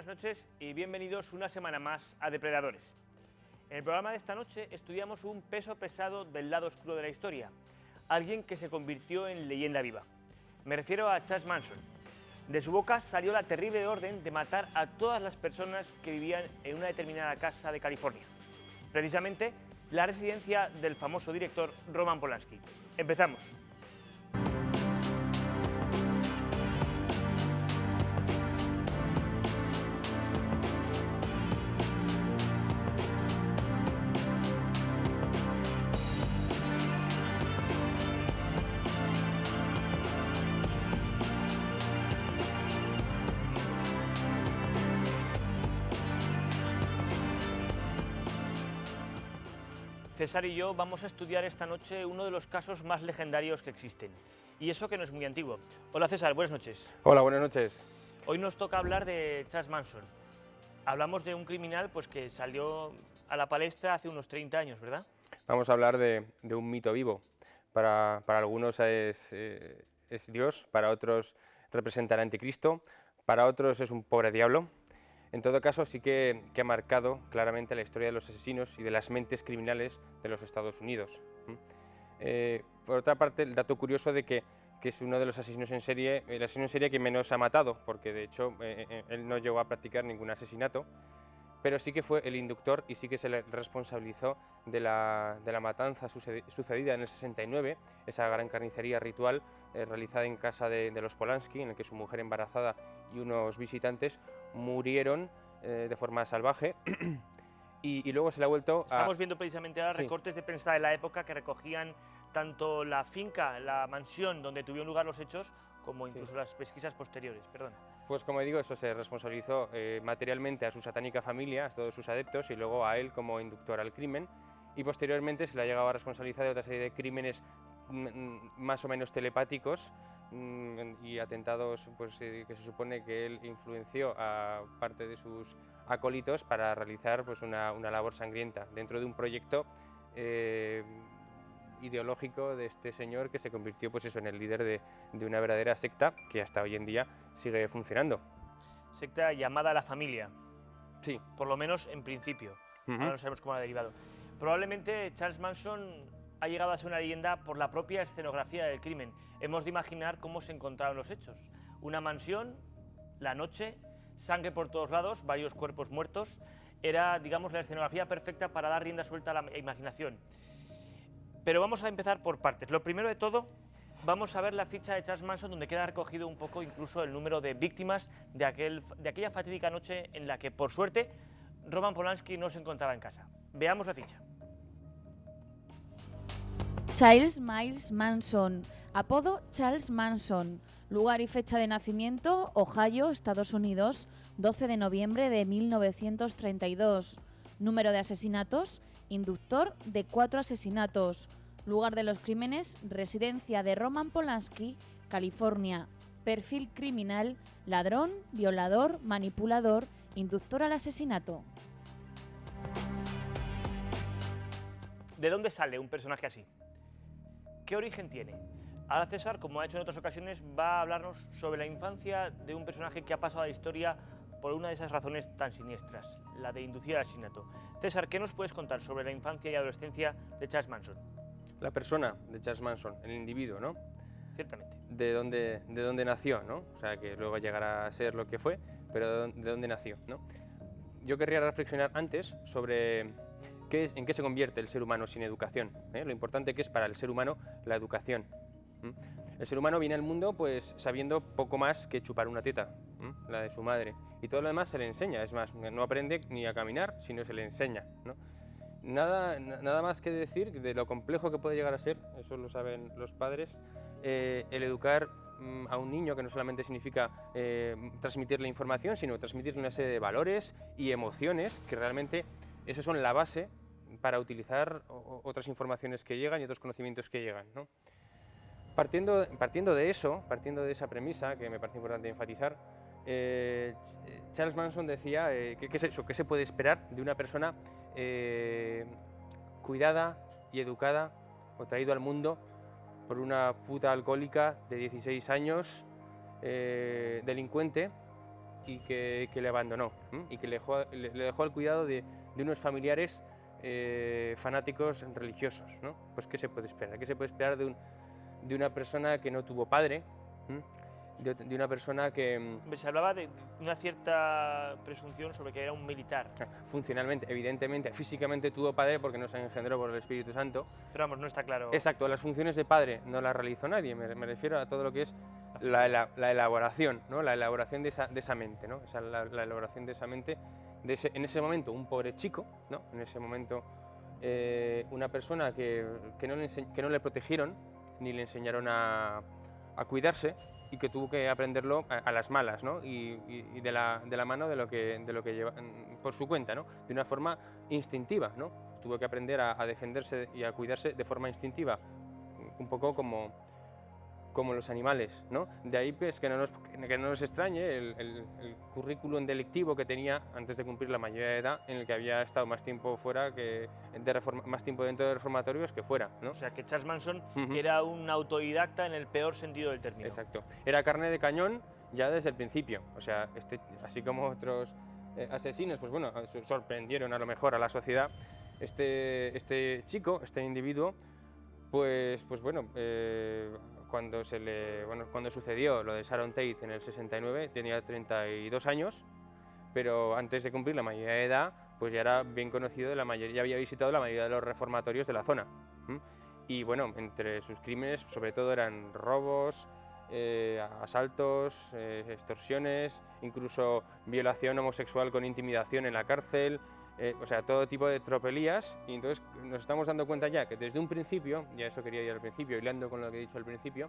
buenas noches y bienvenidos una semana más a Depredadores. En el programa de esta noche estudiamos un peso pesado del lado oscuro de la historia, alguien que se convirtió en leyenda viva. Me refiero a Charles Manson. De su boca salió la terrible orden de matar a todas las personas que vivían en una determinada casa de California. Precisamente, la residencia del famoso director Roman Polanski. Empezamos. César y yo vamos a estudiar esta noche uno de los casos más legendarios que existen, y eso que no es muy antiguo. Hola César, buenas noches. Hola, buenas noches. Hoy nos toca hablar de Charles Manson. Hablamos de un criminal pues, que salió a la palestra hace unos 30 años, ¿verdad? Vamos a hablar de un mito vivo. Para algunos es Dios, para otros representa al anticristo, para otros es un pobre diablo. En todo caso, sí que ha marcado claramente la historia de los asesinos y de las mentes criminales de los Estados Unidos. Por otra parte, el dato curioso de que es uno de los asesinos en serie, el asesino en serie que menos ha matado, porque de hecho él no llegó a practicar ningún asesinato, pero sí que fue el inductor y sí que se le responsabilizó de la matanza sucedida en el 69, esa gran carnicería ritual realizada en casa de los Polanski, en la que su mujer embarazada y unos visitantes murieron de forma salvaje. Y luego se le ha vuelto a... Estamos viendo precisamente ahora recortes de prensa de la época que recogían tanto la finca, la mansión donde tuvieron lugar los hechos, como incluso las pesquisas posteriores. Perdón. Pues como digo, eso se responsabilizó materialmente a su satánica familia, a todos sus adeptos, y luego a él como inductor al crimen, y posteriormente se le ha llegado a responsabilizar de otra serie de crímenes más o menos telepáticos y atentados pues, que se supone que él influenció a parte de sus acólitos para realizar pues, una labor sangrienta dentro de un proyecto ideológico de este señor que se convirtió pues, eso, en el líder de una verdadera secta que hasta hoy en día sigue funcionando. Secta llamada La Familia. Sí. Por lo menos en principio. Ahora no sabemos cómo ha derivado. Probablemente Charles Manson ha llegado a ser una leyenda por la propia escenografía del crimen. Hemos de imaginar cómo se encontraron los hechos. Una mansión, la noche, sangre por todos lados, varios cuerpos muertos. Era, digamos, la escenografía perfecta para dar rienda suelta a la imaginación. Pero vamos a empezar por partes. Lo primero de todo, vamos a ver la ficha de Charles Manson, donde queda recogido un poco incluso el número de víctimas de aquella fatídica noche en la que, por suerte, Roman Polanski no se encontraba en casa. Veamos la ficha. Charles Miles Manson, apodo Charles Manson, lugar y fecha de nacimiento, Ohio, Estados Unidos, 12 de noviembre de 1932, número de asesinatos, inductor de 4 asesinatos, lugar de los crímenes, residencia de Roman Polanski, California, perfil criminal, ladrón, violador, manipulador, inductor al asesinato. ¿De dónde sale un personaje así? ¿Qué origen tiene? Ahora César, como ha hecho en otras ocasiones, va a hablarnos sobre la infancia de un personaje que ha pasado a la historia por una de esas razones tan siniestras, la de inducir al asesinato. César, ¿qué nos puedes contar sobre la infancia y adolescencia de Charles Manson? La persona de Charles Manson, el individuo, ¿no? Ciertamente. De dónde nació, ¿no? O sea, que luego llegará a ser lo que fue, pero de dónde nació, ¿no? Yo querría reflexionar antes sobre en qué se convierte el ser humano sin educación, ¿eh? Lo importante que es para el ser humano la educación. El ser humano viene al mundo pues sabiendo poco más que chupar una teta, la de su madre, y todo lo demás se le enseña. Es más, no aprende ni a caminar, sino se le enseña, ¿no? Nada más que decir de lo complejo que puede llegar a ser, eso lo saben los padres, el educar a un niño, que no solamente significa transmitirle información, sino transmitirle una serie de valores y emociones que realmente eso son la base para utilizar otras informaciones que llegan y otros conocimientos que llegan, ¿no? Partiendo de eso, partiendo de esa premisa, que me parece importante enfatizar, Charles Manson decía ¿qué es eso? ¿Qué se puede esperar de una persona cuidada y educada o traído al mundo por una puta alcohólica de 16 años, delincuente, que le abandonó y que le dejó al cuidado de unos familiares fanáticos religiosos, ¿no? Pues ¿qué se puede esperar? ¿Qué se puede esperar de una persona que no tuvo padre? De una persona que... Se hablaba de una cierta presunción sobre que era un militar. Funcionalmente, evidentemente, físicamente tuvo padre porque no se engendró por el Espíritu Santo. Pero vamos, no está claro. Exacto, las funciones de padre no las realizó nadie, me refiero a todo lo que es la elaboración, ¿no? La elaboración de esa mente, ¿no? La elaboración de esa mente, en ese momento un pobre chico, ¿no? En ese momento una persona que no le protegieron ni le enseñaron a cuidarse, y que tuvo que aprenderlo a las malas, ¿no? y de la mano de lo que lleva por su cuenta, ¿no? De una forma instintiva, ¿no? Tuvo que aprender a defenderse y a cuidarse de forma instintiva, un poco como los animales, ¿no? De ahí pues, que no nos extrañe el currículum delictivo que tenía antes de cumplir la mayoría de edad, en el que había estado más tiempo fuera más tiempo dentro de reformatorios que fuera, ¿no? O sea, que Charles Manson era un autodidacta en el peor sentido del término. Exacto. Era carne de cañón ya desde el principio. O sea, así como otros asesinos, pues bueno, sorprendieron a lo mejor a la sociedad. Este chico, este individuo, pues bueno, cuando sucedió lo de Sharon Tate en el 69, tenía 32 años, pero antes de cumplir la mayoría de edad, pues ya era bien conocido ya había visitado la mayoría de los reformatorios de la zona. Y bueno, entre sus crímenes sobre todo eran robos, asaltos, extorsiones, incluso violación homosexual con intimidación en la cárcel, o sea, todo tipo de tropelías. Y entonces nos estamos dando cuenta ya que desde un principio, ya eso quería ir al principio, hilando con lo que he dicho al principio,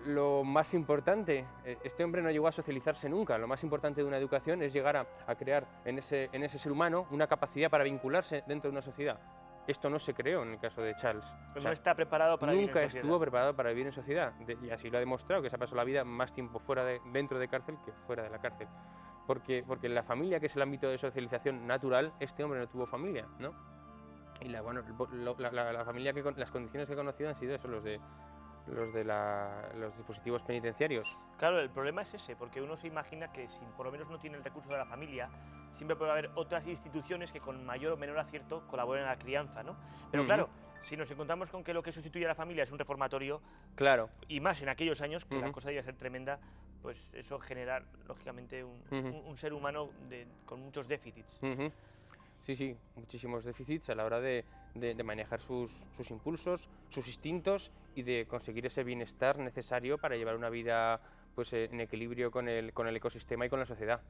lo más importante, este hombre no llegó a socializarse nunca. Lo más importante de una educación es llegar a crear en ese ser humano una capacidad para vincularse dentro de una sociedad. Esto no se creó en el caso de Charles. Pues no está preparado para vivir en sociedad. Nunca estuvo preparado para vivir en sociedad. Y así lo ha demostrado, que se ha pasado la vida más tiempo dentro de cárcel que fuera de la cárcel. Porque la familia, que es el ámbito de socialización natural, este hombre no tuvo familia, ¿no? Y la familia, las condiciones que he conocido han sido eso, los dispositivos penitenciarios. Claro, el problema es ese, porque uno se imagina que si por lo menos no tiene el recurso de la familia, siempre puede haber otras instituciones que con mayor o menor acierto colaboren en la crianza, ¿no? Pero claro, si nos encontramos con que lo que sustituye a la familia es un reformatorio, claro, y más en aquellos años, que la cosa debía ser tremenda, pues eso genera, lógicamente, un ser humano con muchos déficits. Sí, muchísimos déficits a la hora de manejar sus impulsos, sus instintos y de conseguir ese bienestar necesario para llevar una vida pues, en equilibrio con el ecosistema y con la sociedad.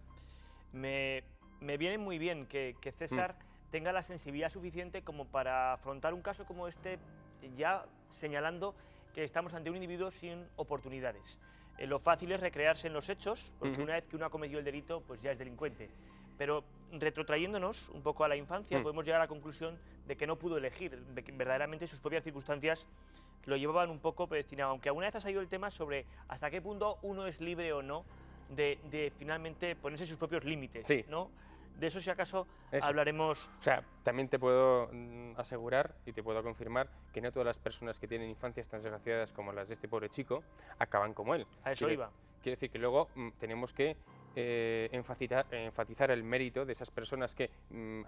Me viene muy bien que César tenga la sensibilidad suficiente como para afrontar un caso como este, ya señalando que estamos ante un individuo sin oportunidades. Lo fácil es recrearse en los hechos, porque una vez que uno ha cometido el delito, pues ya es delincuente. Pero retrotrayéndonos un poco a la infancia, podemos llegar a la conclusión de que no pudo elegir, de que verdaderamente sus propias circunstancias lo llevaban un poco predestinado. Aunque alguna vez ha salido el tema sobre hasta qué punto uno es libre o no de finalmente ponerse sus propios límites, sí, ¿no? De eso, si acaso, hablaremos. O sea, también te puedo asegurar y te puedo confirmar que no todas las personas que tienen infancias tan desgraciadas como las de este pobre chico acaban como él. A eso iba. Quiere decir que luego tenemos que enfatizar el mérito de esas personas que,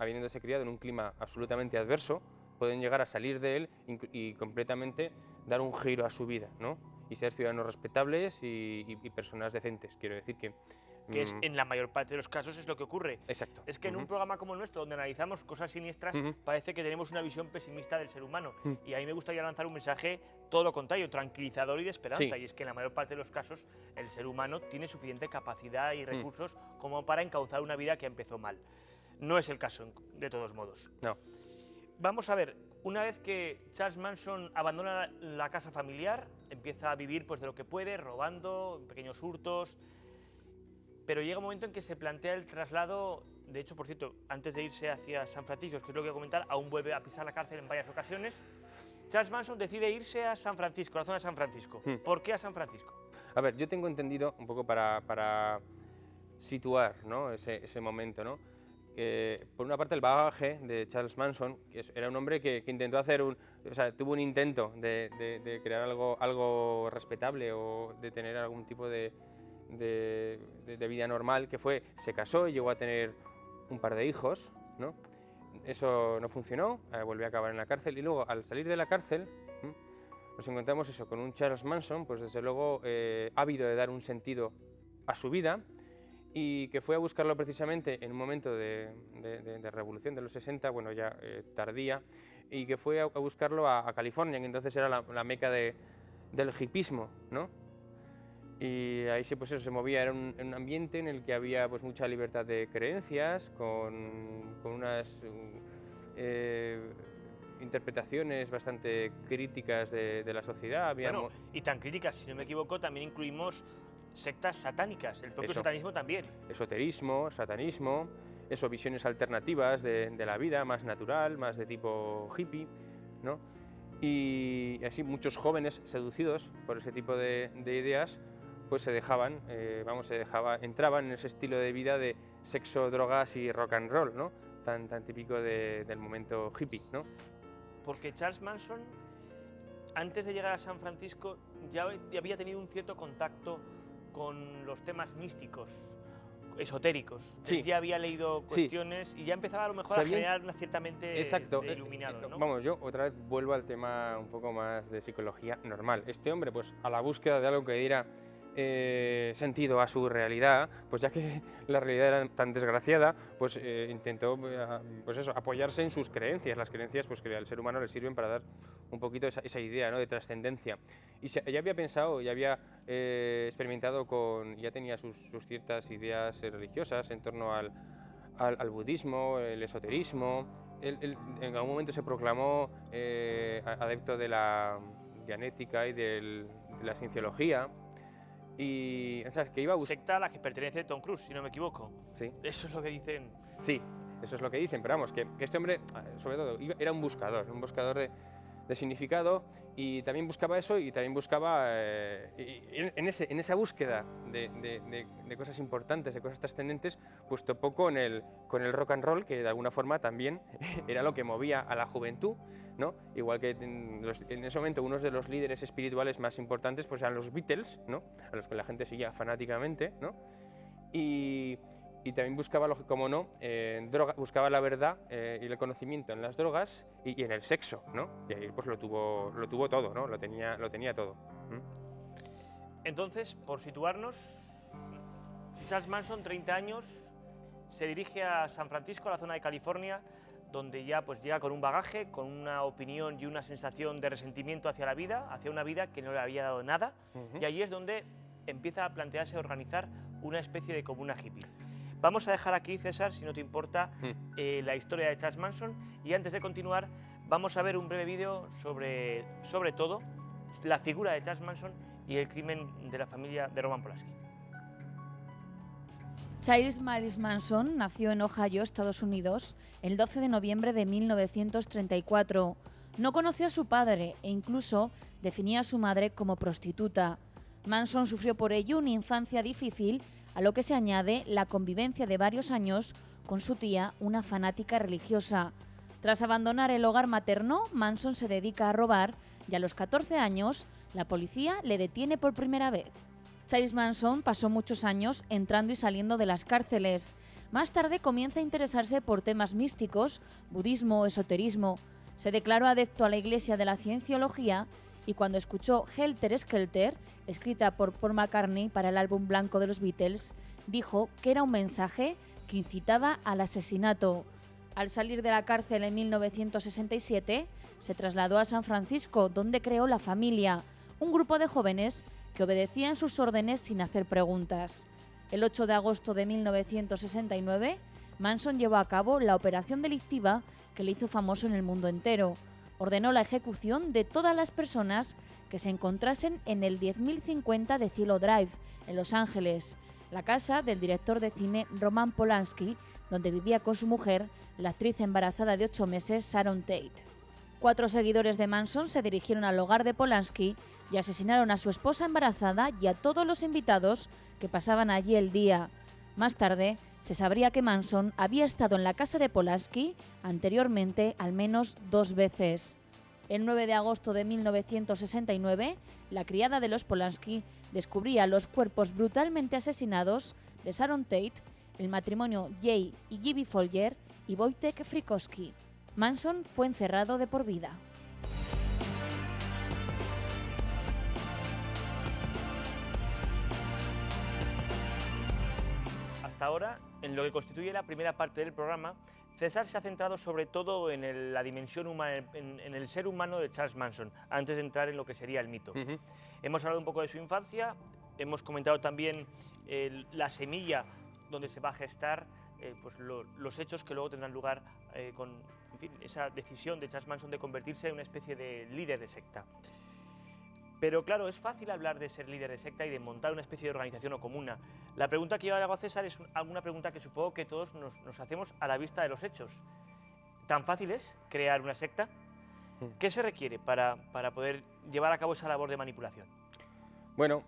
habiéndose criado en un clima absolutamente adverso, pueden llegar a salir de él y completamente dar un giro a su vida, ¿no? Y ser ciudadanos respetables y personas decentes. Quiero decir que es en la mayor parte de los casos es lo que ocurre. Exacto. Es que en un programa como el nuestro, donde analizamos cosas siniestras, parece que tenemos una visión pesimista del ser humano. Y a mí me gustaría lanzar un mensaje todo lo contrario, tranquilizador y de esperanza. Y es que en la mayor parte de los casos el ser humano tiene suficiente capacidad y recursos como para encauzar una vida que empezó mal. No es el caso, de todos modos. No. Vamos a ver, una vez que Charles Manson abandona la casa familiar, empieza a vivir pues, de lo que puede, robando, pequeños hurtos. Pero llega un momento en que se plantea el traslado, de hecho, por cierto, antes de irse hacia San Francisco, que es lo que voy a comentar, aún vuelve a pisar la cárcel en varias ocasiones. Charles Manson decide irse a San Francisco, a la zona de San Francisco. ¿Por qué a San Francisco? A ver, yo tengo entendido, un poco para situar, ¿no? ese momento, ¿no? por una parte, el bagaje de Charles Manson, que era un hombre que intentó hacer tuvo un intento de crear algo respetable o de tener algún tipo de vida normal, que se casó y llegó a tener un par de hijos, ¿no? Eso no funcionó, volvió a acabar en la cárcel y luego, al salir de la cárcel, nos encontramos con un Charles Manson, pues desde luego ávido de dar un sentido a su vida, y que fue a buscarlo precisamente en un momento de revolución de los 60, bueno, ya tardía, y que fue a buscarlo a California, que entonces era la meca del hipismo, ¿no? Y ahí sí, pues eso, se movía, era un ambiente en el que había pues mucha libertad de creencias, con unas interpretaciones bastante críticas de la sociedad. Bueno, y tan críticas, si no me equivoco, también incluimos sectas satánicas, el propio satanismo también. Esoterismo, satanismo, visiones alternativas de la vida, más natural, más de tipo hippie, ¿no? Y así muchos jóvenes seducidos por ese tipo de ideas, pues entraban en ese estilo de vida de sexo, drogas y rock and roll, ¿no? Tan típico del momento hippie, ¿no? Porque Charles Manson, antes de llegar a San Francisco, ya había tenido un cierto contacto con los temas místicos, esotéricos. Sí. Él ya había leído cuestiones y ya empezaba a lo mejor a generar una cierta mente de iluminado, ¿no? Vamos, yo otra vez vuelvo al tema un poco más de psicología normal. Este hombre, pues a la búsqueda de algo que diera sentido a su realidad, pues ya que la realidad era tan desgraciada, pues intentó apoyarse en sus creencias, las creencias pues que al ser humano le sirven para dar un poquito esa idea, ¿no?, de trascendencia. Y ya había pensado, ya había experimentado ya tenía sus ciertas ideas religiosas en torno al budismo, el esoterismo. Él en algún momento se proclamó adepto de la dianética y de la cienciología. Y, o sea, que iba a secta a la que pertenece Tom Cruise, si no me equivoco. Sí. Eso es lo que dicen. Sí, eso es lo que dicen, pero vamos, que este hombre, sobre todo, era un buscador de significado, y también buscaba eso, y también buscaba, en esa búsqueda de cosas importantes, de cosas trascendentes, pues topó con el rock and roll, que de alguna forma también era lo que movía a la juventud, ¿no? Igual que en ese momento unos de los líderes espirituales más importantes pues eran los Beatles, ¿no?, a los que la gente seguía fanáticamente, ¿no? Y también buscaba, como no, buscaba la verdad y el conocimiento en las drogas y en el sexo, ¿no? Y ahí pues lo tuvo todo, ¿no? Lo tenía todo. Entonces, por situarnos, Charles Manson, 30 años, se dirige a San Francisco, a la zona de California, donde ya pues llega con un bagaje, con una opinión y una sensación de resentimiento hacia la vida, hacia una vida que no le había dado nada, y allí es donde empieza a plantearse organizar una especie de comuna hippie. Vamos a dejar aquí, César, si no te importa, la historia de Charles Manson, y antes de continuar vamos a ver un breve vídeo sobre todo la figura de Charles Manson y el crimen de la familia de Roman Polanski. Charles Miles Manson nació en Ohio, Estados Unidos, el 12 de noviembre de 1934. No conoció a su padre e incluso definía a su madre como prostituta. Manson sufrió por ello una infancia difícil, a lo que se añade la convivencia de varios años con su tía, una fanática religiosa. Tras abandonar el hogar materno, Manson se dedica a robar y a los 14 años la policía le detiene por primera vez. Charles Manson pasó muchos años entrando y saliendo de las cárceles. Más tarde comienza a interesarse por temas místicos, budismo, esoterismo. Se declaró adepto a la Iglesia de la Cienciología y cuando escuchó Helter Skelter, escrita por Paul McCartney para el álbum blanco de los Beatles, dijo que era un mensaje que incitaba al asesinato. Al salir de la cárcel en 1967, se trasladó a San Francisco, donde creó La Familia, un grupo de jóvenes que obedecían sus órdenes sin hacer preguntas. El 8 de agosto de 1969, Manson llevó a cabo la operación delictiva que le hizo famoso en el mundo entero. Ordenó la ejecución de todas las personas que se encontrasen en el 10.050 de Cielo Drive, en Los Ángeles, la casa del director de cine Roman Polanski, donde vivía con su mujer, la actriz embarazada de 8 meses, Sharon Tate. 4 seguidores de Manson se dirigieron al hogar de Polanski y asesinaron a su esposa embarazada y a todos los invitados que pasaban allí el día. Más tarde, Se sabría que Manson había estado en la casa de Polanski anteriormente al menos 2 veces. El 9 de agosto de 1969, la criada de los Polanski descubría los cuerpos brutalmente asesinados de Sharon Tate, el matrimonio Jay y Gibby Folger y Wojtek Frykowski. Manson fue encerrado de por vida. Hasta ahora, en lo que constituye la primera parte del programa, César se ha centrado sobre todo en la dimensión humana, en el ser humano de Charles Manson, antes de entrar en lo que sería el mito. Hemos hablado un poco de su infancia, hemos comentado también la semilla donde se va a gestar pues los hechos que luego tendrán lugar con en fin, esa decisión de Charles Manson de convertirse en una especie de líder de secta. Pero claro, es fácil hablar de ser líder de secta y de montar una especie de organización o comuna. La pregunta que yo le hago a César es una pregunta que supongo que todos nos hacemos a la vista de los hechos. ¿Tan fácil es crear una secta? ¿Qué se requiere para poder llevar a cabo esa labor de manipulación? Bueno,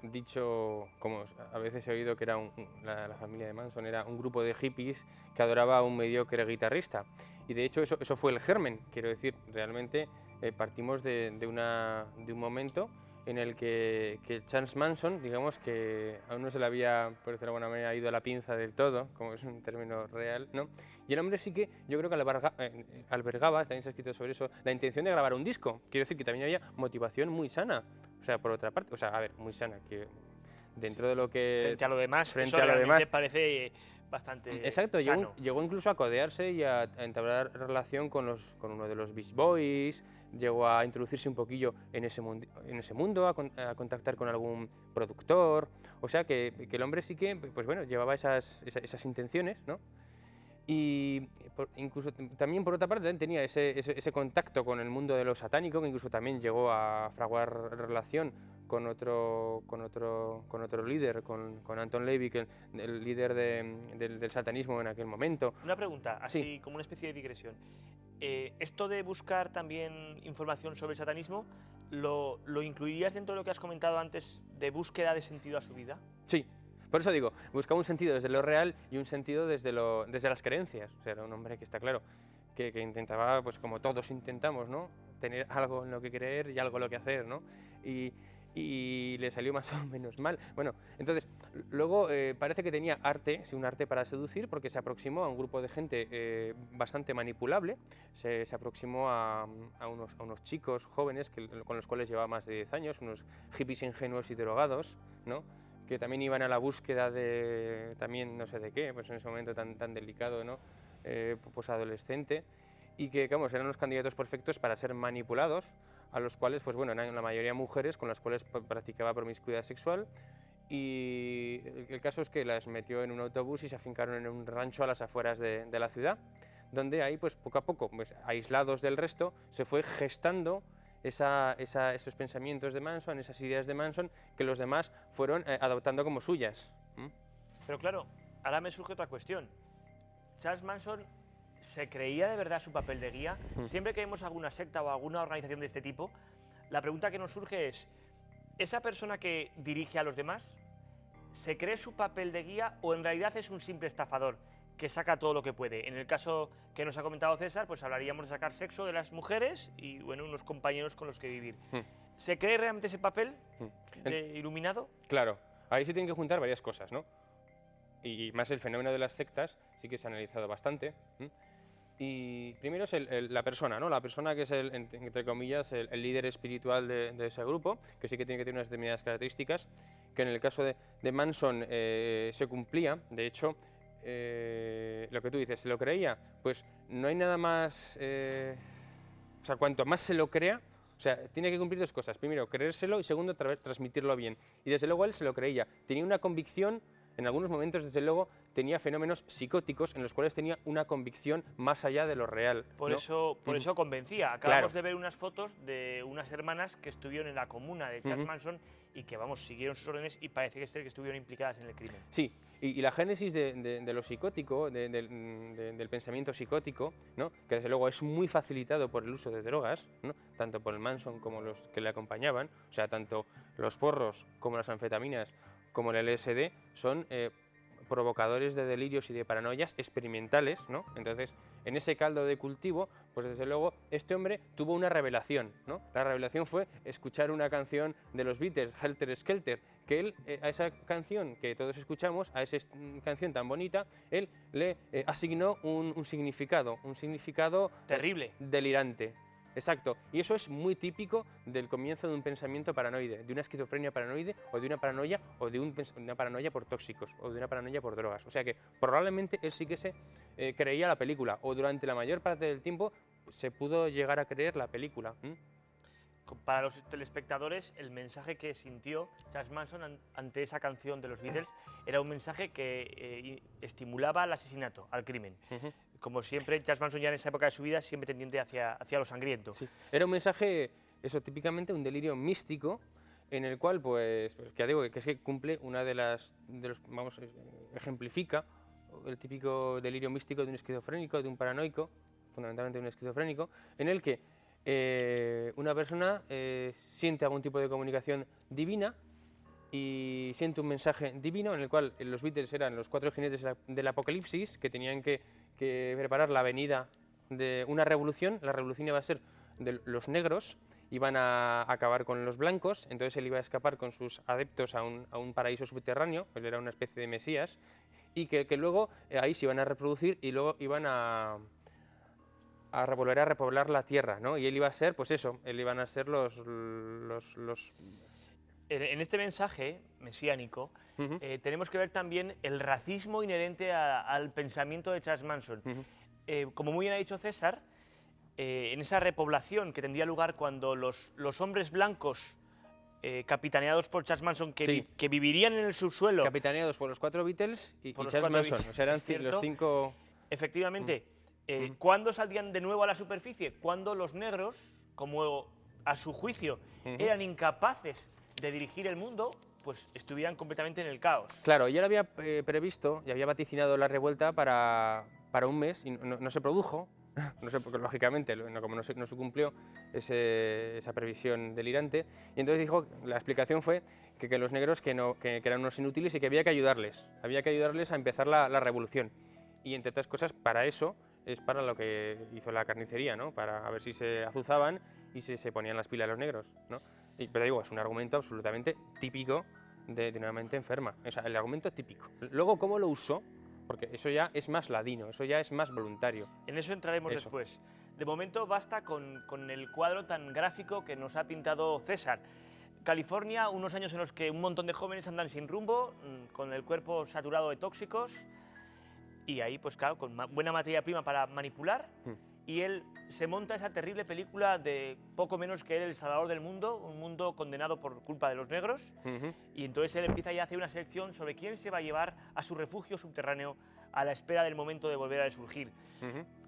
dicho, como a veces he oído que era la familia de Manson era un grupo de hippies que adoraba a un mediocre guitarrista. Y de hecho eso fue el germen, quiero decir, realmente partimos de un momento en el que Charles Manson, digamos que aún no se le había, por decirlo de alguna manera, ido a la pinza del todo, como es un término real, ¿no? Y el hombre sí que, yo creo que albergaba, también se ha escrito sobre eso, la intención de grabar un disco. Quiero decir que también había motivación muy sana, o sea, por otra parte, o sea, a ver, muy sana, que dentro de lo que... Frente a lo demás, frente eso a lo realmente demás, parece bastante exacto, sano. llegó incluso a codearse y a entablar relación con uno de los Beach Boys, llegó a introducirse un poquillo en ese mundo, a contactar con algún productor, o sea que el hombre sí que, pues bueno, llevaba esas intenciones, ¿no? Y incluso también por otra parte también tenía ese contacto con el mundo de lo satánico, que incluso también llegó a fraguar relación con otro líder, con Anton Levy, que el líder del satanismo en aquel momento. Una pregunta, así Sí. como una especie de digresión. Esto de buscar también información sobre el satanismo, ¿lo incluirías dentro de lo que has comentado antes de búsqueda de sentido a su vida? Sí, por eso digo, buscaba un sentido desde lo real y un sentido desde las creencias. O sea, era un hombre que está claro, que intentaba, pues como todos intentamos, ¿no? Tener algo en lo que creer y algo en lo que hacer, ¿no? Y le salió más o menos mal. Bueno, entonces, luego parece que tenía arte, sí, un arte para seducir, porque se aproximó a un grupo de gente bastante manipulable, se aproximó a unos chicos jóvenes con los cuales llevaba más de 10 años, unos hippies ingenuos y drogados, ¿no? Que también iban a la búsqueda de, también no sé de qué, pues en ese momento tan delicado, ¿no? Pues adolescente, y que, vamos, eran los candidatos perfectos para ser manipulados, a los cuales, pues bueno, eran la mayoría mujeres con las cuales practicaba promiscuidad sexual, y el caso es que las metió en un autobús y se afincaron en un rancho a las afueras de la ciudad, donde ahí, pues poco a poco, pues, aislados del resto, se fue gestando esos pensamientos de Manson, esas ideas de Manson, que los demás fueron adoptando como suyas. Pero claro, ahora me surge otra cuestión. Charles Manson ¿se creía de verdad su papel de guía? Siempre que vemos alguna secta o alguna organización de este tipo, la pregunta que nos surge es, ¿esa persona que dirige a los demás se cree su papel de guía o en realidad es un simple estafador que saca todo lo que puede? En el caso que nos ha comentado César, pues hablaríamos de sacar sexo de las mujeres y, bueno, unos compañeros con los que vivir. ¿Se cree realmente ese papel de iluminado? Claro, ahí se tienen que juntar varias cosas, ¿no? Y más el fenómeno de las sectas sí que se ha analizado bastante. Y primero es la persona, ¿no? La persona que es, entre comillas, el líder espiritual de ese grupo, que sí que tiene que tener unas determinadas características, que en el caso de Manson se cumplía. De hecho, lo que tú dices, ¿se lo creía? Pues no hay nada más... o sea, cuanto más se lo crea, o sea, tiene que cumplir dos cosas. Primero, creérselo y segundo, transmitirlo bien. Y desde luego él se lo creía. Tenía una convicción. En algunos momentos, desde luego, tenía fenómenos psicóticos en los cuales tenía una convicción más allá de lo real. Por ¿no? eso convencía. Acabamos de ver unas fotos de unas hermanas que estuvieron en la comuna de Charles Manson y que, vamos, siguieron sus órdenes y parece ser que estuvieron implicadas en el crimen. Sí, y la génesis de lo psicótico, del pensamiento psicótico, ¿no? Que desde luego es muy facilitado por el uso de drogas, ¿no? Tanto por el Manson como los que le acompañaban, o sea, tanto los porros como las anfetaminas como el LSD son provocadores de delirios y de paranoias experimentales, ¿no? Entonces, en ese caldo de cultivo, pues desde luego este hombre tuvo una revelación, ¿no? La revelación fue escuchar una canción de los Beatles, Helter Skelter, que él a esa canción que todos escuchamos, a esa canción tan bonita, él le asignó un significado Terrible. delirante. Exacto, y eso es muy típico del comienzo de un pensamiento paranoide, de una esquizofrenia paranoide o de una paranoia o de una paranoia por tóxicos o de una paranoia por drogas. O sea que probablemente él sí que se creía la película o durante la mayor parte del tiempo se pudo llegar a creer la película. Para los telespectadores, el mensaje que sintió Charles Manson ante esa canción de los Beatles era un mensaje que estimulaba al asesinato, al crimen. Como siempre, Charles Manson ya en esa época de su vida siempre tendiente hacia lo sangriento. Sí. Era un mensaje, eso típicamente un delirio místico, en el cual, pues que digo, que es que cumple una vamos, ejemplifica el típico delirio místico de un esquizofrénico, de un paranoico, fundamentalmente de un esquizofrénico, en el que una persona siente algún tipo de comunicación divina y siente un mensaje divino en el cual los Beatles eran los 4 jinetes del apocalipsis que tenían que preparar la venida de una revolución. La revolución iba a ser de los negros, iban a acabar con los blancos, entonces él iba a escapar con sus adeptos a un paraíso subterráneo, él era una especie de mesías, y que luego ahí se iban a reproducir y luego iban a volver a repoblar la tierra, ¿no? Y él iba a ser, pues eso, él iban a ser los... En este mensaje mesiánico tenemos que ver también el racismo inherente al pensamiento de Charles Manson. Como muy bien ha dicho César, en esa repoblación que tendría lugar cuando los hombres blancos capitaneados por Charles Manson, que vivirían en el subsuelo... Capitaneados por los 4 Beatles y Charles Manson, o sea, eran los 5... Efectivamente. ¿Cuándo saldrían de nuevo a la superficie? Cuando los negros, como a su juicio eran incapaces de dirigir el mundo, pues estuvieran completamente en el caos. Claro, y él había previsto y había vaticinado la revuelta para un mes y no se produjo, no sé, porque lógicamente, como no se cumplió esa previsión delirante, y entonces dijo, la explicación fue que los negros que eran unos inútiles y que había que ayudarles a empezar la revolución. Y entre otras cosas, para eso es para lo que hizo la carnicería, ¿no? Para a ver si se azuzaban y se ponían las pilas los negros, ¿no? Pero digo, es un argumento absolutamente típico de una mente enferma, o sea, el argumento típico. Luego, ¿cómo lo usó? Porque eso ya es más ladino, eso ya es más voluntario. En eso entraremos después. De momento basta con el cuadro tan gráfico que nos ha pintado César. California, unos años en los que un montón de jóvenes andan sin rumbo, con el cuerpo saturado de tóxicos, y ahí, pues claro, con buena materia prima para manipular, y él se monta esa terrible película de poco menos que él, el salvador del mundo, un mundo condenado por culpa de los negros, y entonces él empieza ya a hacer una selección sobre quién se va a llevar a su refugio subterráneo a la espera del momento de volver a resurgir.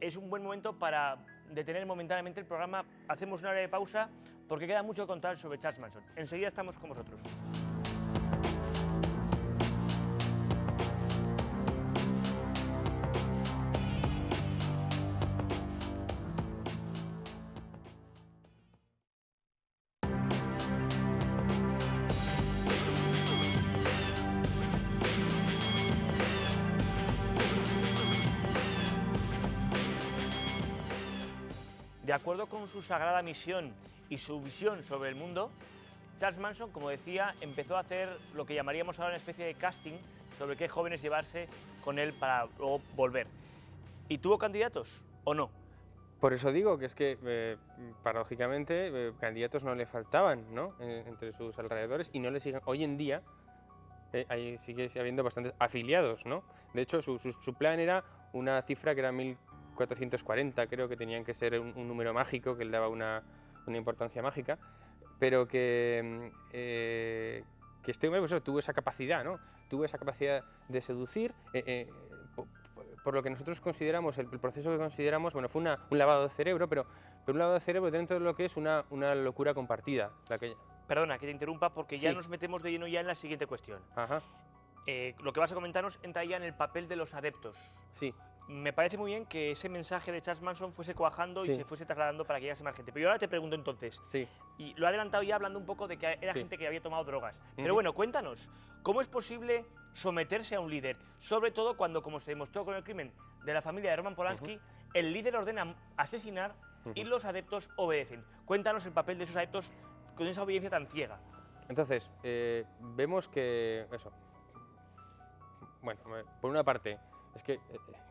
Es un buen momento para detener momentáneamente el programa, hacemos una breve pausa, porque queda mucho que contar sobre Charles Manson. Enseguida estamos con vosotros. De acuerdo con su sagrada misión y su visión sobre el mundo, Charles Manson, como decía, empezó a hacer lo que llamaríamos ahora una especie de casting sobre qué jóvenes llevarse con él para luego volver. ¿Y tuvo candidatos o no? Por eso digo que es que, paradójicamente, candidatos no le faltaban, ¿no? Entre sus alrededores, y no le siguen. Hoy en día ahí sigue habiendo bastantes afiliados, ¿no? De hecho, su plan era una cifra que era 1440, creo que tenían que ser un número mágico, que le daba una importancia mágica, pero que este hombre pues, tuvo esa capacidad, ¿no? Tuvo esa capacidad de seducir, por lo que nosotros consideramos, el proceso que consideramos, bueno, fue un lavado de cerebro, pero un lavado de cerebro dentro de lo que es una locura compartida. Perdona, que te interrumpa, porque ya Sí. nos metemos de lleno ya en la siguiente cuestión. Ajá. Lo que vas a comentarnos entra ya en el papel de los adeptos. Sí. Me parece muy bien que ese mensaje de Charles Manson fuese cuajando Sí. y se fuese trasladando para que llegase más gente. Pero yo ahora te pregunto entonces, Sí. y lo he adelantado ya hablando un poco de que era Sí. gente que había tomado drogas. Pero bueno, cuéntanos, ¿cómo es posible someterse a un líder, sobre todo cuando, como se demostró con el crimen de la familia de Roman Polanski, el líder ordena asesinar y los adeptos obedecen. Cuéntanos el papel de esos adeptos con esa obediencia tan ciega. Entonces, vemos que eso. Bueno, por una parte, es que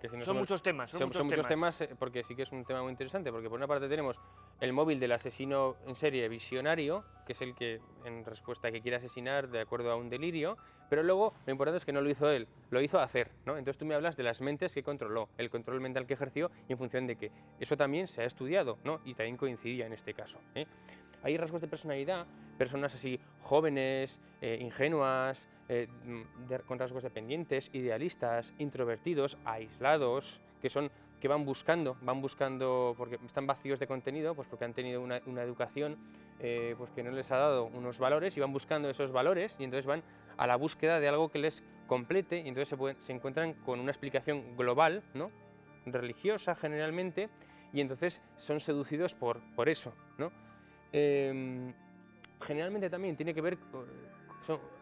si no Son muchos temas, son muchos temas, porque sí que es un tema muy interesante, porque por una parte tenemos el móvil del asesino en serie visionario, que es el que en respuesta a que quiere asesinar de acuerdo a un delirio, pero luego lo importante es que no lo hizo él, lo hizo hacer, ¿no? Entonces tú me hablas de las mentes que controló, el control mental que ejerció y en función de que eso también se ha estudiado, ¿no? Y también coincidía en este caso, ¿eh? Hay rasgos de personalidad, personas así jóvenes, ingenuas, con rasgos dependientes, idealistas, introvertidos, aislados, que van buscando porque están vacíos de contenido, pues porque han tenido una educación pues que no les ha dado unos valores y van buscando esos valores y entonces van a la búsqueda de algo que les complete y entonces se encuentran con una explicación global, ¿no? Religiosa generalmente, y entonces son seducidos por eso, ¿no? Generalmente también tiene que ver,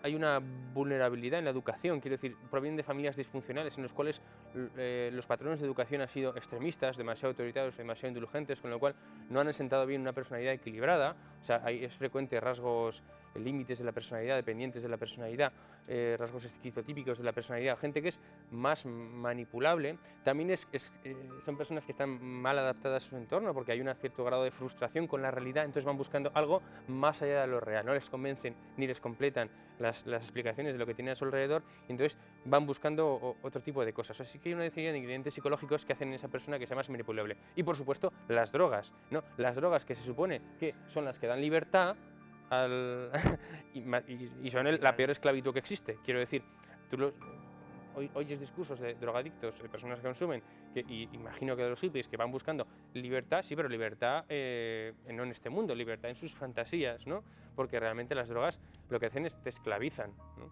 hay una vulnerabilidad en la educación, quiero decir, provienen de familias disfuncionales en las cuales los patrones de educación han sido extremistas, demasiado autoritarios, demasiado indulgentes, con lo cual no han asentado bien una personalidad equilibrada, o sea, es frecuente rasgos, límites de la personalidad, dependientes de la personalidad, rasgos esquizotípicos de la personalidad, gente que es más manipulable, también son personas que están mal adaptadas a su entorno porque hay un cierto grado de frustración con la realidad, entonces van buscando algo más allá de lo real, no les convencen ni les completan las explicaciones de lo que tienen a su alrededor, y entonces van buscando otro tipo de cosas. Así que hay una serie de ingredientes psicológicos que hacen en esa persona que sea más manipulable. Y por supuesto, las drogas, ¿no? Las drogas que se supone que son las que dan libertad y son la peor esclavitud que existe. Quiero decir, tú oyes discursos de drogadictos, de personas que consumen, y imagino que de los hippies que van buscando libertad, sí, pero libertad no en este mundo, libertad en sus fantasías, ¿no? Porque realmente las drogas lo que hacen es te esclavizan, ¿no?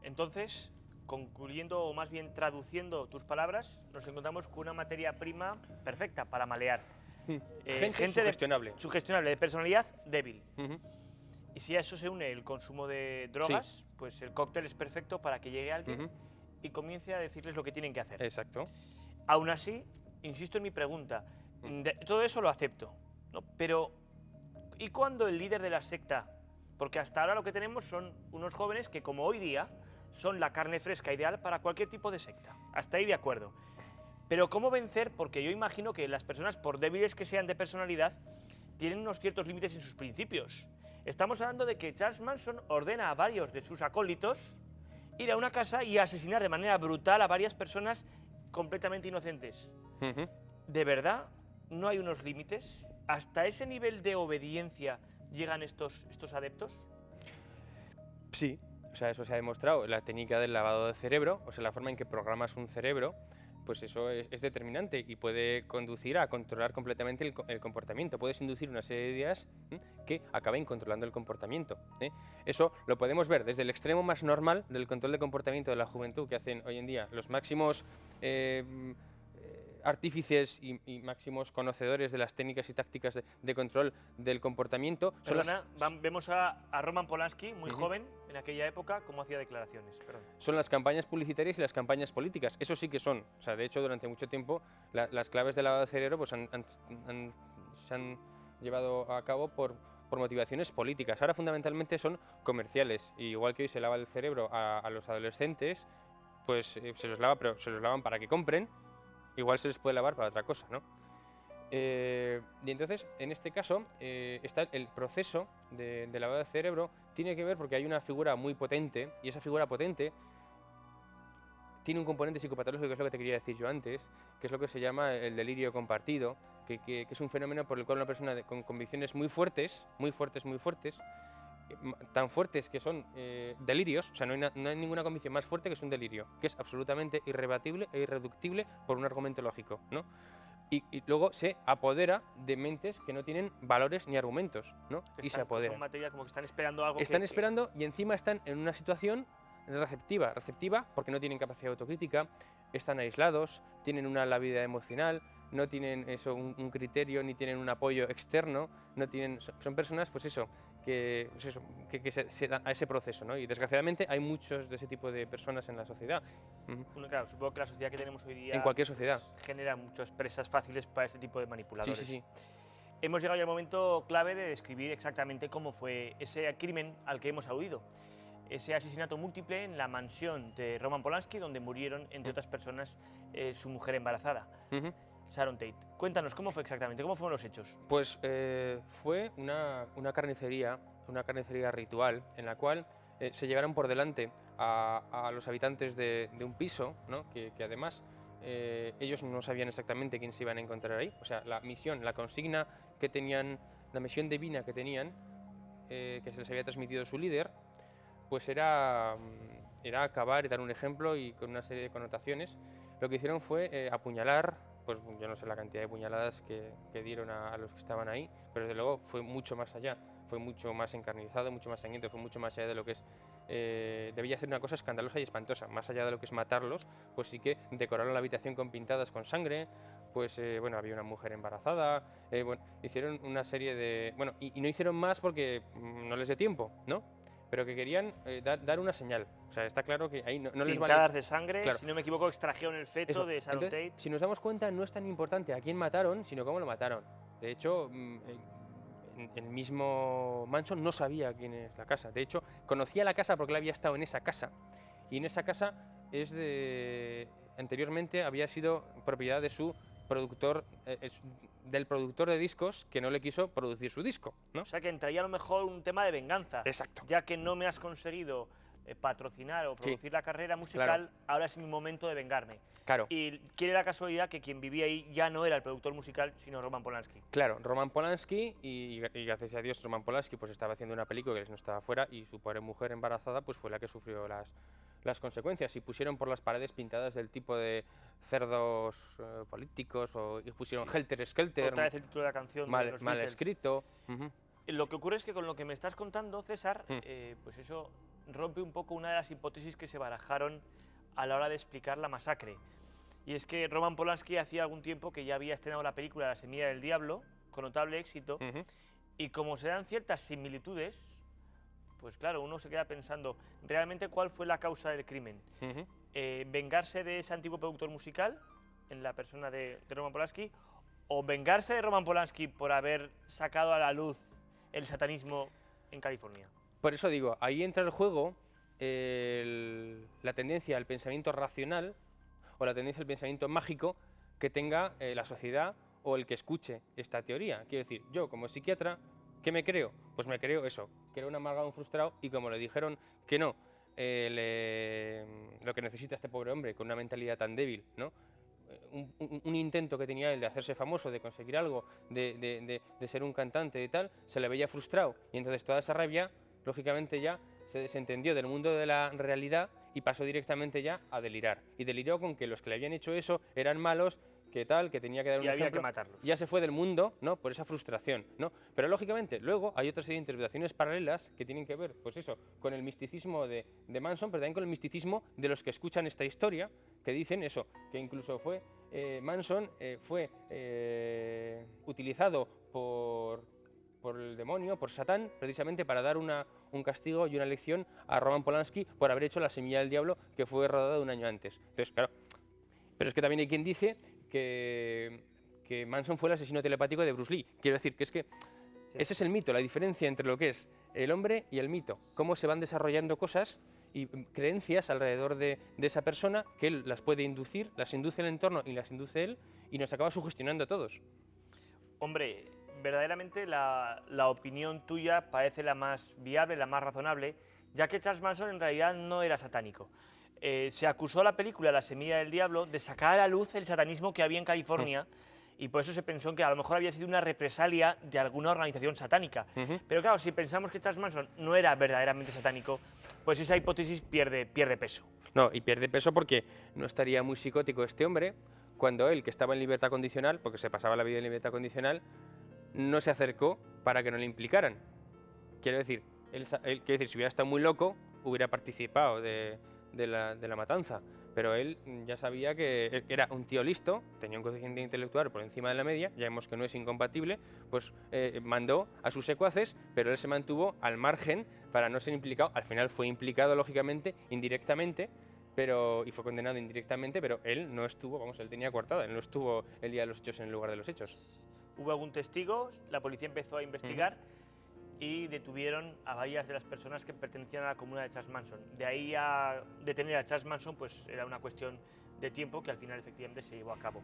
Entonces, concluyendo o más bien traduciendo tus palabras, nos encontramos con una materia prima perfecta para malear. Gente sugestionable. Sugestionable, de personalidad débil. Y si a eso se une el consumo de drogas, pues el cóctel es perfecto para que llegue alguien y comience a decirles lo que tienen que hacer. Exacto. Aún así, insisto en mi pregunta, todo eso lo acepto, ¿no? Pero, ¿y cuando el líder de la secta? Porque hasta ahora lo que tenemos son unos jóvenes que, como hoy día, son la carne fresca ideal para cualquier tipo de secta. Hasta ahí de acuerdo. Pero ¿cómo vencer? Porque yo imagino que las personas, por débiles que sean de personalidad, tienen unos ciertos límites en sus principios. Estamos hablando de que Charles Manson ordena a varios de sus acólitos ir a una casa y asesinar de manera brutal a varias personas completamente inocentes. ¿De verdad no hay unos límites? ¿Hasta ese nivel de obediencia llegan estos adeptos? Sí, o sea, eso se ha demostrado. La técnica del lavado de cerebro, o sea, la forma en que programas un cerebro, pues eso es determinante y puede conducir a controlar completamente el comportamiento. Puedes inducir una serie de ideas que acaben controlando el comportamiento, ¿eh? Eso lo podemos ver desde el extremo más normal del control de comportamiento de la juventud que hacen hoy en día los máximos artífices y máximos conocedores de las técnicas y tácticas de control del comportamiento. Vemos a Roman Polanski, muy joven, en aquella época, cómo hacía declaraciones. Son las campañas publicitarias y las campañas políticas. Eso sí que son. O sea, de hecho, durante mucho tiempo, las claves del lavado de cerebro pues, se han llevado a cabo por motivaciones políticas. Ahora, fundamentalmente, son comerciales. Y igual que hoy se lava el cerebro a los adolescentes, pues se los lava, pero se los lavan para que compren. Igual se les puede lavar para otra cosa, ¿no? Y entonces, en este caso, está el proceso de lavado de cerebro, tiene que ver porque hay una figura muy potente, y esa figura potente tiene un componente psicopatológico, que es lo que te quería decir yo antes, que es lo que se llama el delirio compartido, que es un fenómeno por el cual una persona con convicciones muy fuertes, tan fuertes que son delirios, o sea, no hay ninguna convicción más fuerte que es un delirio, que es absolutamente irrebatible e irreductible por un argumento lógico, ¿no? Y luego se apodera de mentes que no tienen valores ni argumentos, ¿no? Y se apodera. Son materia como que están esperando algo. Están esperando y encima están en una situación receptiva porque no tienen capacidad autocrítica, están aislados, tienen una labilidad emocional, no tienen un criterio ni tienen un apoyo externo, son personas, pues eso, pues eso, que se da a ese proceso, ¿no? Y desgraciadamente hay muchos de ese tipo de personas en la sociedad. Bueno, claro, supongo que la sociedad que tenemos hoy día En cualquier sociedad. genera muchas presas fáciles para este tipo de manipuladores. Sí. Hemos llegado ya al momento clave de describir exactamente cómo fue ese crimen al que hemos aludido. Ese asesinato múltiple en la mansión de Roman Polanski, donde murieron, entre otras personas, su mujer embarazada, Sharon Tate. Cuéntanos, ¿cómo fue exactamente? ¿Cómo fueron los hechos? Pues fue una carnicería ritual en la cual se llevaron por delante a los habitantes de un piso, ¿no? que además ellos no sabían exactamente quién se iban a encontrar ahí. O sea, la misión, la consigna que tenían, la misión divina que tenían, que se les había transmitido su líder, pues era acabar y dar un ejemplo, y con una serie de connotaciones. Lo que hicieron fue apuñalar, pues yo no sé la cantidad de puñaladas que dieron a los que estaban ahí, pero desde luego fue mucho más allá, fue mucho más encarnizado, mucho más sangriento, fue mucho más allá de lo que es... debía hacer una cosa escandalosa y espantosa, más allá de lo que es matarlos, pues sí que decoraron la habitación con pintadas con sangre, pues bueno, había una mujer embarazada, bueno, hicieron una serie de... Bueno, y no hicieron más porque no les dio tiempo, ¿no? Pero que querían dar una señal. O sea, está claro que ahí no les vale... Pintadas de sangre, Claro. si no me equivoco, extrajeron el feto Eso. de Sharon Entonces, Tate. si nos damos cuenta, no es tan importante a quién mataron, sino cómo lo mataron. De hecho, el mismo Manson no sabía quién es la casa. De hecho, conocía la casa porque él había estado en esa casa. Y en esa casa anteriormente había sido propiedad de su productor, del productor de discos, que no le quiso producir su disco, ¿no? O sea, que entraría a lo mejor un tema de venganza. Exacto. Ya que no me has conseguido patrocinar o producir la carrera musical, claro. Ahora es mi momento de vengarme. Claro. Y quiere la casualidad que quien vivía ahí ya no era el productor musical, sino Roman Polanski. Claro, Roman Polanski, y gracias a Dios Roman Polanski pues estaba haciendo una película que no estaba fuera, y su pobre mujer embarazada pues fue la que sufrió las consecuencias, y pusieron por las paredes pintadas del tipo de cerdos políticos, y pusieron Helter Skelter, Otra vez el título de la canción de mal los Beatles. escrito. Lo que ocurre es que con lo que me estás contando, César, pues eso rompe un poco una de las hipótesis que se barajaron a la hora de explicar la masacre. Y es que Roman Polanski hacía algún tiempo que ya había estrenado la película La semilla del diablo, con notable éxito, y como se dan ciertas similitudes, pues claro, uno se queda pensando, ¿realmente cuál fue la causa del crimen? ¿Vengarse de ese antiguo productor musical, en la persona de Roman Polanski, o vengarse de Roman Polanski por haber sacado a la luz el satanismo en California? Por eso digo, ahí entra el juego la tendencia al pensamiento racional, o la tendencia al pensamiento mágico que tenga la sociedad o el que escuche esta teoría. Quiero decir, yo como psiquiatra, ¿qué me creo? Pues me creo eso, que era un amargado, un frustrado, y como le dijeron que no, lo que necesita este pobre hombre con una mentalidad tan débil, ¿no? Un intento que tenía él de hacerse famoso, de conseguir algo, de ser un cantante y tal, se le veía frustrado, y entonces toda esa rabia, lógicamente ya se desentendió del mundo de la realidad y pasó directamente ya a delirar. Y deliró con que los que le habían hecho eso eran malos, que tal, que tenía que dar un ejemplo. Y había que matarlos. Ya se fue del mundo, ¿no? Por esa frustración, ¿no? Pero lógicamente luego hay otra serie de interpretaciones paralelas que tienen que ver, pues eso, con el misticismo de Manson, pero también con el misticismo de los que escuchan esta historia, que dicen eso, que incluso fue Manson fue utilizado por el demonio, por Satán, precisamente para dar un castigo y una lección a Roman Polanski por haber hecho La semilla del diablo, que fue rodada un año antes. Entonces, claro, pero es que también hay quien dice que Manson fue el asesino telepático de Bruce Lee. Quiero decir que es que ese es el mito, la diferencia entre lo que es el hombre y el mito, cómo se van desarrollando cosas y creencias alrededor de esa persona, que él las puede inducir, las induce el entorno y las induce él, y nos acaba sugestionando a todos. Hombre, verdaderamente la opinión tuya parece la más viable, la más razonable, ya que Charles Manson en realidad no era satánico. Se acusó a la película La semilla del diablo de sacar a la luz el satanismo que había en California, y por eso se pensó que a lo mejor había sido una represalia de alguna organización satánica. Pero claro, si pensamos que Charles Manson no era verdaderamente satánico, pues esa hipótesis pierde peso. No, y pierde peso porque no estaría muy psicótico este hombre cuando él, que estaba en libertad condicional, porque se pasaba la vida en libertad condicional, no se acercó para que no le implicaran. Quiero decir, si hubiera estado muy loco, hubiera participado de la matanza. pero él ya sabía que era un tío listo, tenía un coeficiente intelectual por encima de la media, ya vemos que no es incompatible, pues mandó a sus secuaces, pero él se mantuvo al margen para no ser implicado. Al final fue implicado, lógicamente, indirectamente, y fue condenado indirectamente, pero él no estuvo, vamos, él tenía coartada, él no estuvo el día de los hechos en el lugar de los hechos. Hubo algún testigo, la policía empezó a investigar y detuvieron a varias de las personas que pertenecían a la comuna de Charles Manson. De ahí a detener a Charles Manson, pues era una cuestión de tiempo que al final efectivamente se llevó a cabo.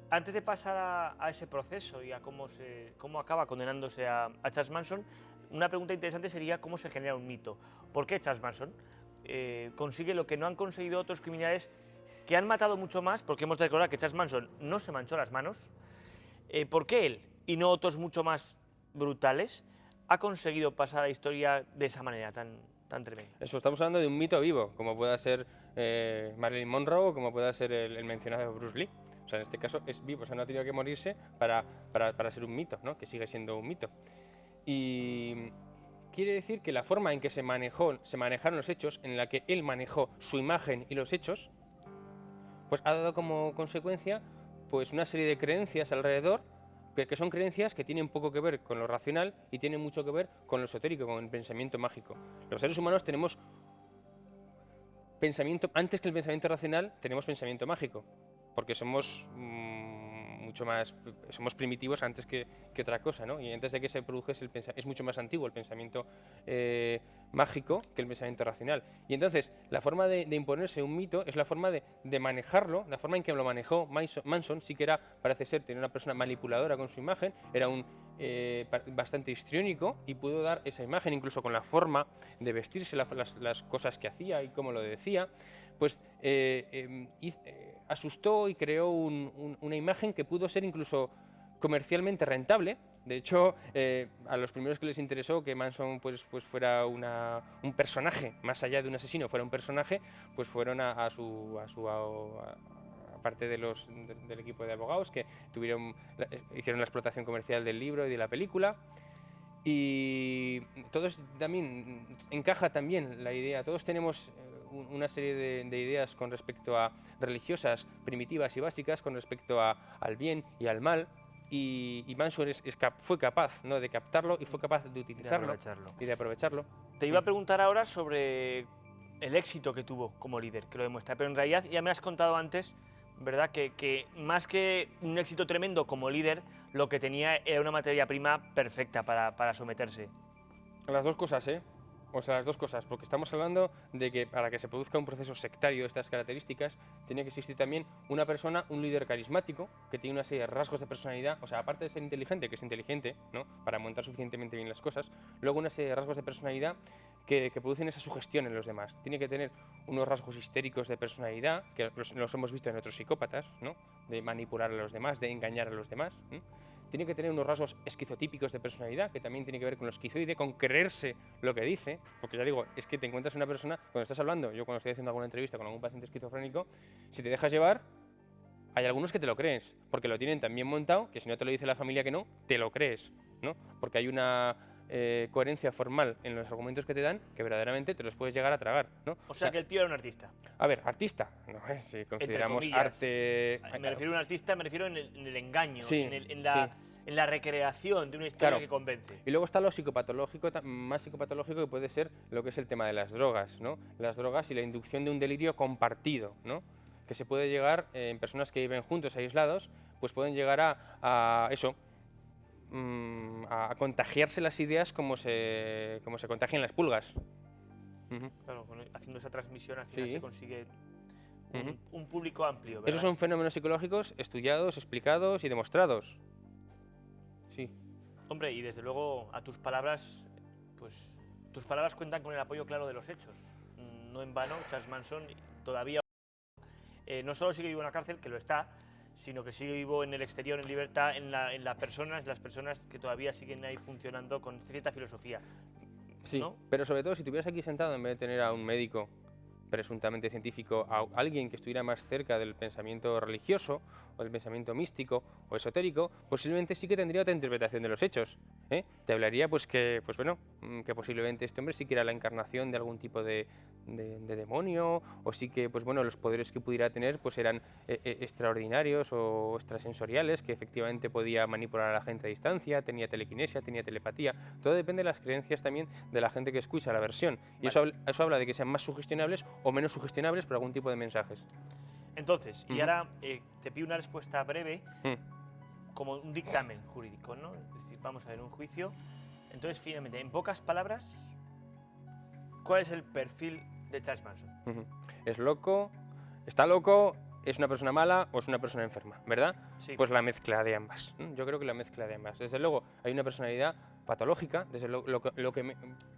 Antes de pasar a ese proceso y a cómo acaba condenándose a Charles Manson, una pregunta interesante sería cómo se genera un mito. ¿Por qué Charles Manson consigue lo que no han conseguido otros criminales que han matado mucho más? Porque hemos de recordar que Charles Manson no se manchó las manos. ¿Por qué él y no otros mucho más brutales ha conseguido pasar a la historia de esa manera tan tremenda? Eso, estamos hablando de un mito vivo, como pueda ser Marilyn Monroe o como pueda ser el mencionado Bruce Lee. O sea, en este caso es vivo, o sea, no ha tenido que morirse para ser un mito, ¿no? Que sigue siendo un mito. Y quiere decir que la forma en que se manejaron los hechos, en la que él manejó su imagen y los hechos, pues ha dado como consecuencia pues una serie de creencias alrededor, que son creencias que tienen poco que ver con lo racional y tienen mucho que ver con lo esotérico, con el pensamiento mágico. Los seres humanos tenemos pensamiento, antes que el pensamiento racional, tenemos pensamiento mágico, porque somos somos primitivos antes que otra cosa, ¿no? Y antes de que se produjese es mucho más antiguo el pensamiento mágico que el pensamiento racional. Y entonces la forma de imponerse un mito es la forma de manejarlo, la forma en que lo manejó Manson. Sí que era, parece ser, tenía una persona manipuladora con su imagen, era un bastante histriónico y pudo dar esa imagen, incluso con la forma de vestirse, las cosas que hacía y cómo lo decía, pues asustó y creó una imagen que pudo ser incluso comercialmente rentable. De hecho, a los primeros que les interesó que Manson pues fuera un personaje, más allá de un asesino, fuera un personaje, pues fueron aparte del equipo de abogados que hicieron la explotación comercial del libro y de la película. Y todos también encaja también la idea, todos tenemos una serie de ideas con respecto a religiosas, primitivas y básicas, con respecto al bien y al mal, y Manson fue capaz, ¿no?, de captarlo y fue capaz de utilizarlo y de aprovecharlo. Te iba a preguntar ahora sobre el éxito que tuvo como líder, que lo demuestra, pero en realidad ya me has contado antes, ¿verdad?, que más que un éxito tremendo como líder, lo que tenía era una materia prima perfecta para someterse. Las dos cosas, ¿eh? O sea, las dos cosas, porque estamos hablando de que para que se produzca un proceso sectario de estas características, tiene que existir también una persona, un líder carismático, que tiene una serie de rasgos de personalidad, o sea, aparte de ser inteligente, que es inteligente, ¿no?, para montar suficientemente bien las cosas, luego una serie de rasgos de personalidad que producen esa sugestión en los demás. Tiene que tener unos rasgos histéricos de personalidad, que los hemos visto en otros psicópatas, ¿no?, de manipular a los demás, de engañar a los demás, ¿no? Tiene que tener unos rasgos esquizotípicos de personalidad, que también tiene que ver con lo esquizoide, con creerse lo que dice, porque ya digo, es que te encuentras una persona, cuando estás hablando, yo cuando estoy haciendo alguna entrevista con algún paciente esquizofrénico, si te dejas llevar, hay algunos que te lo crees, porque lo tienen tan bien montado, que si no te lo dice la familia que no, te lo crees, ¿no? Porque hay una coherencia formal en los argumentos que te dan, que verdaderamente te los puedes llegar a tragar, ¿no? O sea que el tío era un artista. A ver, artista, ¿no? Si consideramos arte... Me refiero a un artista, me refiero en el engaño, sí, en la recreación de una historia, claro, que convence. Y luego está lo psicopatológico, más psicopatológico, que puede ser lo que es el tema de las drogas, ¿no? Las drogas y la inducción de un delirio compartido, ¿no?, que se puede llegar en personas que viven juntos, aislados, pues pueden llegar a contagiarse las ideas como se contagian las pulgas. Claro, haciendo esa transmisión al final se consigue un público amplio, ¿verdad? Esos son fenómenos psicológicos estudiados, explicados y demostrados. Sí. Hombre, y desde luego a tus palabras, pues tus palabras cuentan con el apoyo claro de los hechos. No en vano, Charles Manson todavía no solo sigue vivo en la cárcel, que lo está, sino que sigue vivo en el exterior, en libertad, en las personas que todavía siguen ahí funcionando con cierta filosofía. Sí, ¿no? Pero sobre todo si estuvieras aquí sentado en vez de tener a un médico presuntamente científico a alguien que estuviera más cerca del pensamiento religioso o del pensamiento místico o esotérico, posiblemente sí que tendría otra interpretación de los hechos. Te hablaría pues que posiblemente este hombre sí que era la encarnación de algún tipo de demonio, o sí que pues bueno, los poderes que pudiera tener pues eran extraordinarios o extrasensoriales, que efectivamente podía manipular a la gente a distancia, tenía telequinesia, tenía telepatía. Todo depende de las creencias también de la gente que escucha la versión. Y eso habla de que sean más sugestionables o menos sugestionables por algún tipo de mensajes. Entonces, y ahora te pido una respuesta breve, como un dictamen jurídico, ¿no? Es decir, vamos a ver un juicio. Entonces, finalmente, en pocas palabras, ¿cuál es el perfil de Charles Manson? Es loco, está loco, es una persona mala o es una persona enferma, ¿verdad? Sí. Pues la mezcla de ambas. Yo creo que la mezcla de ambas. Desde luego, hay una personalidad patológica, desde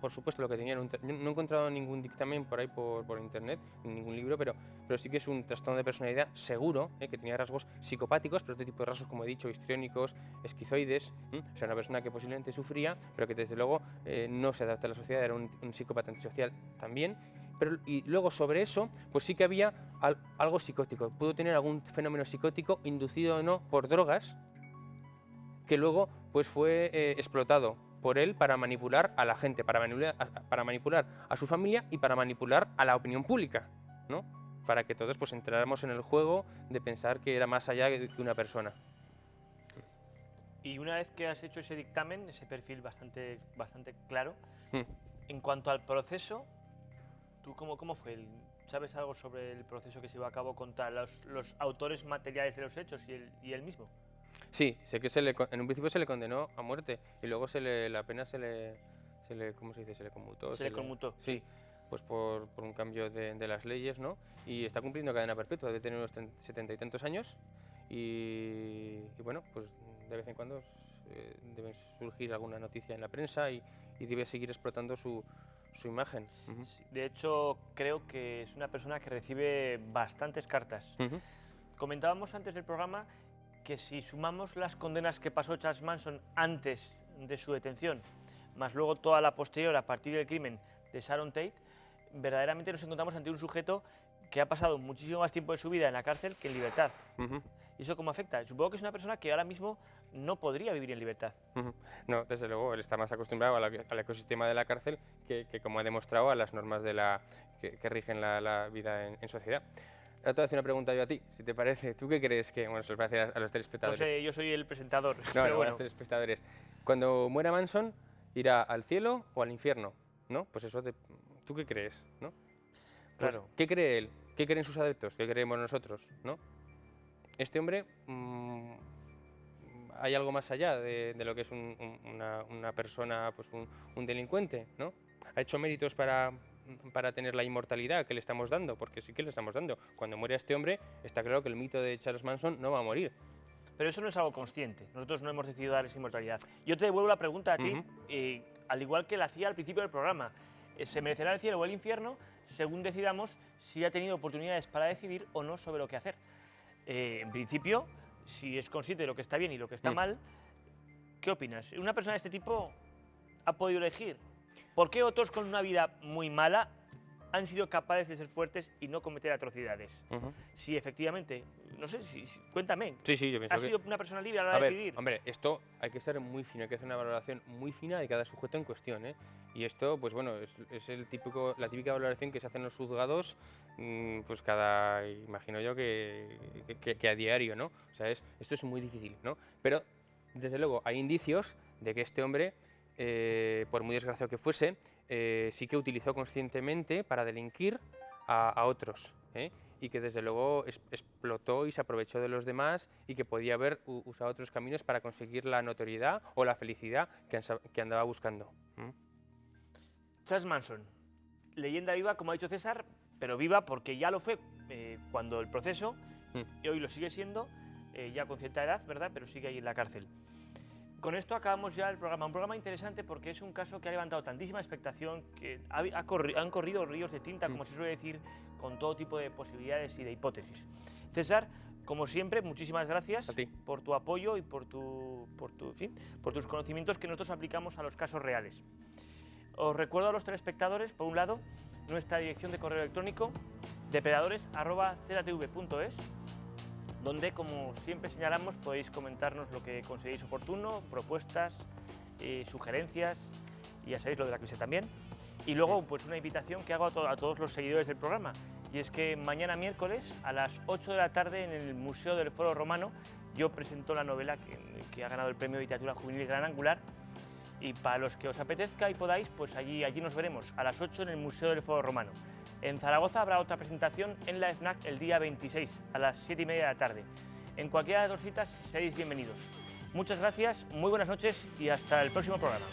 por supuesto lo que tenía no he encontrado ningún dictamen por ahí por internet, ningún libro, pero sí que es un trastorno de personalidad seguro, que tenía rasgos psicopáticos, pero otro tipo de rasgos, como he dicho, histriónicos, esquizoides, o sea, una persona que posiblemente sufría, pero que desde luego no se adapta a la sociedad, era un psicópata antisocial también. Y luego sobre eso, pues sí que había algo psicótico, pudo tener algún fenómeno psicótico inducido o no por drogas, que luego pues fue explotado por él para manipular a la gente, para manipular a su familia y para manipular a la opinión pública, ¿no? Para que todos pues entráramos en el juego de pensar que era más allá que una persona. Y una vez que has hecho ese dictamen, ese perfil bastante claro, en cuanto al proceso, ¿tú cómo fue? ¿Sabes algo sobre el proceso que se llevó a cabo contra los autores materiales de los hechos y él mismo? Sí, sé que en un principio se le condenó a muerte y luego la pena se le ¿cómo se dice? Se le conmutó. Se le conmutó. Sí, pues por un cambio de las leyes, ¿no? Y está cumpliendo cadena perpetua, debe tener unos 70 y tantos años y bueno, pues de vez en cuando debe surgir alguna noticia en la prensa y debe seguir explotando su imagen. Sí, de hecho, creo que es una persona que recibe bastantes cartas. Comentábamos antes del programa que si sumamos las condenas que pasó Charles Manson antes de su detención, más luego toda la posterior a partir del crimen de Sharon Tate, verdaderamente nos encontramos ante un sujeto que ha pasado muchísimo más tiempo de su vida en la cárcel que en libertad. ¿Y eso cómo afecta? Supongo que es una persona que ahora mismo no podría vivir en libertad. No, desde luego, él está más acostumbrado al ecosistema de la cárcel que como ha demostrado, a las normas que rigen la vida en sociedad. Ahora te voy a hacer una pregunta yo a ti, si te parece. ¿Tú qué crees que, bueno, se lo parece a los telespectadores? No sé, yo soy el presentador. No, pero no, bueno. a los telespectadores. Cuando muera Manson, ¿irá al cielo o al infierno? ¿No? Pues eso, ¿tú qué crees? ¿No? Pues, Claro. ¿qué cree él? ¿Qué creen sus adeptos? ¿Qué creemos nosotros? ¿No? Este hombre, hay algo más allá de lo que es una persona, pues un delincuente, ¿no? Ha hecho méritos para tener la inmortalidad que le estamos dando, porque sí que le estamos dando. Cuando muere este hombre, está claro que el mito de Charles Manson no va a morir. Pero eso no es algo consciente. Nosotros no hemos decidido darles inmortalidad. Yo te devuelvo la pregunta a ti, al igual que la hacía al principio del programa. ¿Se merecerá el cielo o el infierno? Según decidamos si ha tenido oportunidades para decidir o no sobre lo que hacer. En principio, si es consciente de lo que está bien y lo que está mal, ¿qué opinas? ¿Una persona de este tipo ha podido elegir? ¿Por qué otros con una vida muy mala han sido capaces de ser fuertes y no cometer atrocidades? Si efectivamente, no sé, cuéntame. Sí, yo pienso ¿Has sido una persona libre a la hora de decidir? Hombre, esto hay que ser muy fino, hay que hacer una valoración muy fina de cada sujeto en cuestión, ¿eh? Y esto, pues bueno, es la típica valoración que se hacen los juzgados, pues imagino yo que a diario, ¿no? O sea, esto es muy difícil, ¿no? Pero, desde luego, hay indicios de que este hombre, por muy desgraciado que fuese, sí que utilizó conscientemente para delinquir a otros, y que desde luego explotó y se aprovechó de los demás y que podía haber usado otros caminos para conseguir la notoriedad o la felicidad que andaba buscando. Charles Manson, leyenda viva, como ha dicho César, pero viva porque ya lo fue cuando el proceso, y hoy lo sigue siendo, ya con cierta edad, ¿verdad? Pero sigue ahí en la cárcel. Con esto acabamos ya el programa. Un programa interesante porque es un caso que ha levantado tantísima expectación, que han corrido ríos de tinta, como se suele decir, con todo tipo de posibilidades y de hipótesis. César, como siempre, muchísimas gracias por tu apoyo y por tus conocimientos que nosotros aplicamos a los casos reales. Os recuerdo a los telespectadores, por un lado, nuestra dirección de correo electrónico depredadores@ztv.es, donde, como siempre señalamos, podéis comentarnos lo que consideréis oportuno, propuestas, sugerencias, y ya sabéis lo de la clase también. Y luego, pues una invitación que hago a todos los seguidores del programa, y es que mañana miércoles a las 8 de la tarde en el Museo del Foro Romano yo presento la novela que ha ganado el Premio de Literatura Juvenil Gran Angular, y para los que os apetezca y podáis, pues allí nos veremos a las 8 en el Museo del Foro Romano. En Zaragoza habrá otra presentación en la FNAC el día 26 a las 7:30 de la tarde. En cualquiera de las dos citas seréis bienvenidos. Muchas gracias, muy buenas noches y hasta el próximo programa.